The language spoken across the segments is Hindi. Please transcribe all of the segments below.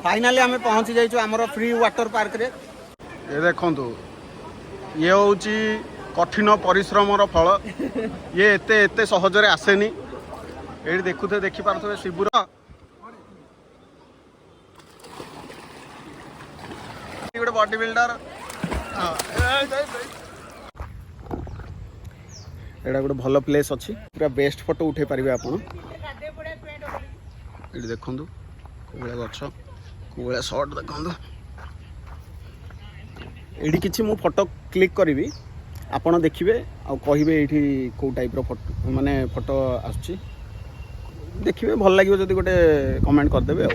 फाइनाली आम पहुँची जाइए आमर फ्री वाटर पार्क रे। ये देखु ये हूँ कठिन परिश्रमर फल। ये एते एते सहजरे आसेनी। ये देखुथे देखिपे शिबुर गोटे बॉडी बिल्डर एटा गोटे भल प्लेस अच्छी पूरा बेस्ट फोटो उठे पारे आप देखु कौन गछ कौन शर्ट देखु ये किसी मु फोटो क्लिक करी आपड़ देखिए आगे ये कौ टाइप फोटो माने फोटो आसुची देखिए भल लगे जब गोटे कमेंट करदे आ।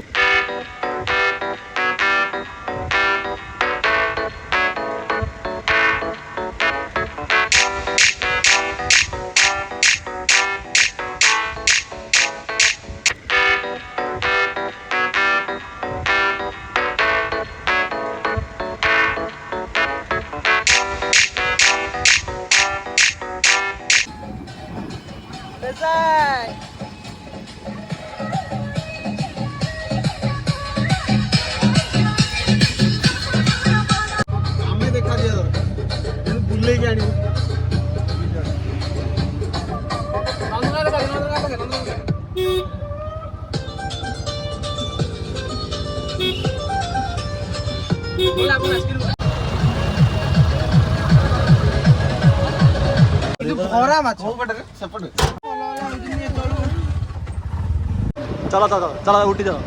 चलो चलो चलो उठी चलो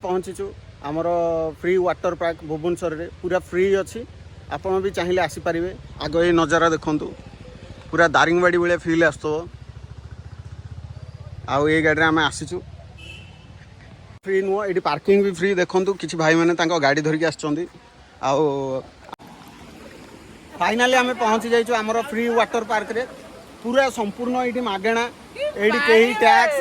पहुँचीचु आमर फ्री वाटर पार्क भुवनेश्वर रे पूरा फ्री अच्छी आपण भी चाहिए आसीपारे। आग ये नजारा देखु पूरा दारिंगबाड़ी भाई फिल आसो आउ ये गाड़ी आम आसीचु फ्री नुह ये पार्किंग भी फ्री देखु किसी भाई मैंने गाड़ी धरिकी आसुँच फाइनाली आम पहुँची जाइए आमर फ्री वाटर पार्क रे पूरा संपूर्ण ये मागेणा ये कहीं टैक्स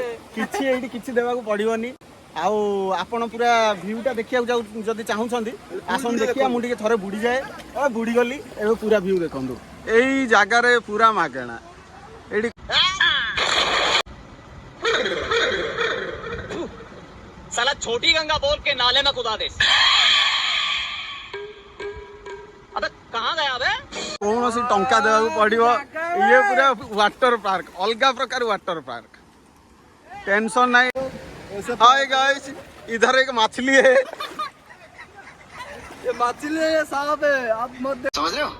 किसी देवा पड़ोनी आउ आपण पूरा भ्यूटा देखा जब चाहूँगी आसन देखिए मुझे थे बुड़ी जाए और बुड़ी गली ए पूरा भ्यू देखु यही जगार पूरा मागेणा साला छोटी गंगा बोल के नाले में कुदा दे। अबे कहाँ गया बे? कौन सी टंका देवा पड़ो ये पूरा वाटर पार्क अलग प्रकार वाटर पार्क टेंशन नहीं। हाय गाइस इधर एक मछली है ये मछली है ये सांप है आप मत समझ रहे हो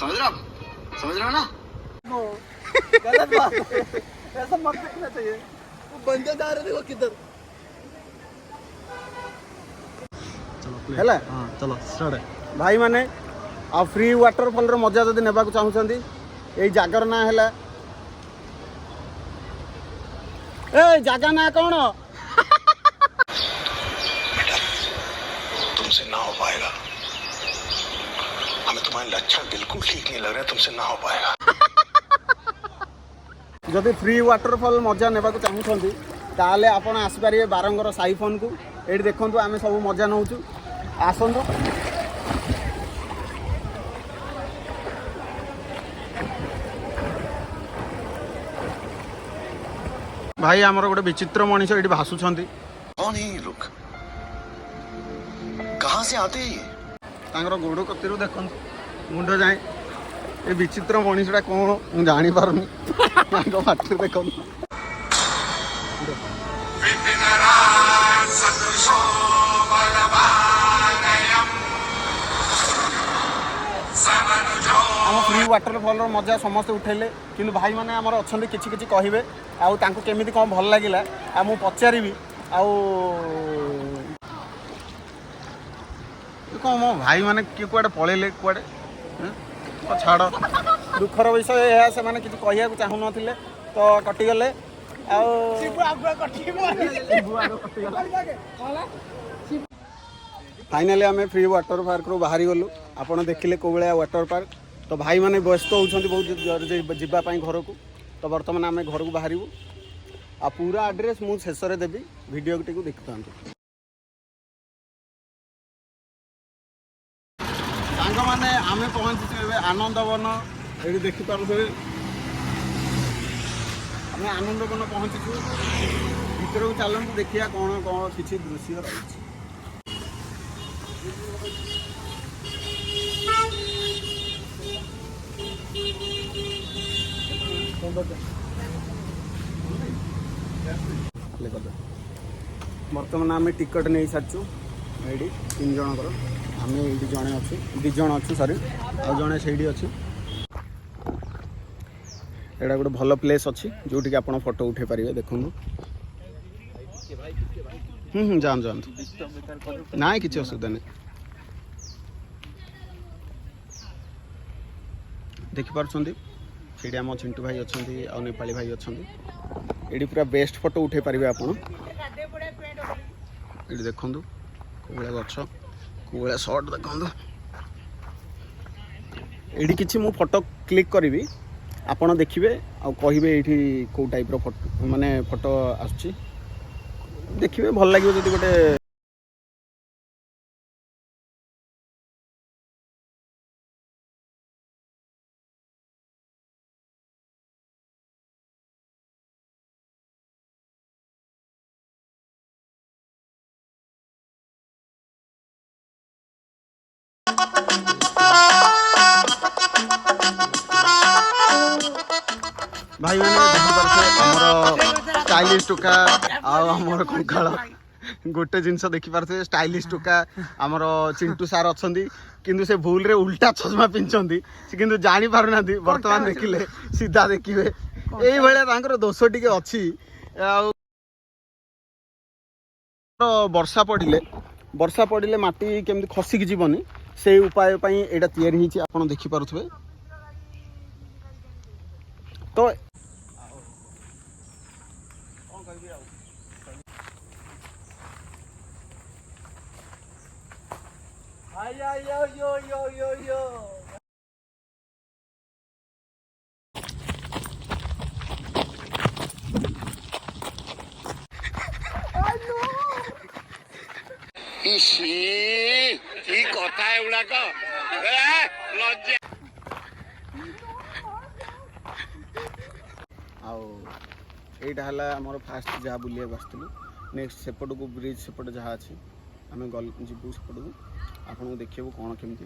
समझ रहे हो ना? गलत बात है ऐसा मत देखना चाहिए वो बंदे जा रहे देखो किधर चलो हाँ चलो स्टार्ट भाई माने आ फ्री वाटरफॉल रो मजा जदि नेबा को चाहूछंदी एई जागर ना हैला ए जागा ना कौन तुमसे ना हो पाएगा। हमें तुम्हारे लक्षण बिल्कुल ठीक नहीं लग रहे तुमसे ना हो पाएगा। जदि फ्री वाटरफॉल मजा नेबा को चाहूछंदी ताले आपण आसी पारिबे बारंगर साइफोन को एठी देखंतु आमे सब मजा नउचु आसंतु भाई आमर गोटे विचित्र मनीष ये भाषुंट कौन है ये लोग कहाँ से आते हैं ये गोड़ कतिर देखु मुंड जाए ये विचित्र मनीषटा कौन मुझे जानी पारुनी पार्टी देखु आम फ्री वाटरफॉल मजा समस्ते उठेले कि भाई मैंने आमर अच्छा किसी किसी कहे आमि कौन भल लगे आ मु पचारि कौन मो भाई मैंने किए कुआड़े पलैले कुआड़े छाड़ दुखर विषय यह से मैंने किसी कहूँ चाहू ना तो कटिगले फाइनाली आम फ्री वाटर पार्क रू बाहरी गलु आपड़ देखिले कौ भाया वाटर पार्क तो भाई मैंने व्यस्त होती बहुत जावाई घर को तो बर्तमान आम घर को बाहर आ पूरा एड्रेस मु शेष रे देबी वीडियो टी देखि थांतु सांग माने आमे पहुंची एबे आनंद वन एडी देखि पारुथबे आमे आनंद वन पहुंची छु भीतर को चलंतु देखिया कोन कोन किछि दृश्य रही बर्तमान आम टिकट नहीं सारचु ये 3 जनकर आम ये जड़े अच्छे 2 जन अच्छु सॉरी आ जड़े से अच्छे एटा गोटे भल प्लेस अच्छी जोटि आप फोटो उठे पारे देखूँ जान जान ना कि असुविधा नहीं देखिपुंट से आम चिंटू भाई अच्छा आ नेपाली भाई अच्छा ये पूरा बेस्ट फोटो उठे पारे आप देखु कौन गछ कौन शर्ट देखु ये किसी मु फोटो क्लिक करी आपड़ देखिए आ कहे ये कौ टाइप फोटो माने फोटो आसुची देखिए भल लगे जब गोटे भाई मैंने स्टाइलिश टोका आमर कंकाल गोटे जिनस देखिपे स्टाइलिश टोका आमर चिंटू सार अच्छा किंतु से भूल रे उल्टा चश्मा पिंधि किंतु जानी पार ना बर्तमान देखिले सीधा देखिए यही भाया दोष टी अच्छी वर्षा पड़े माटी केमती खसिक जीवनी से उपाय यहाँ तैयारी आप देखिपे तो कथा एगुड़ाक आईटा आमर फास्ट जहाँ बुलिया आसलु नेक्स्ट सेपट को ब्रिज सेपट जहाँ अच्छी आम गल जीवु सेपट को आपको देखिए कौन केमती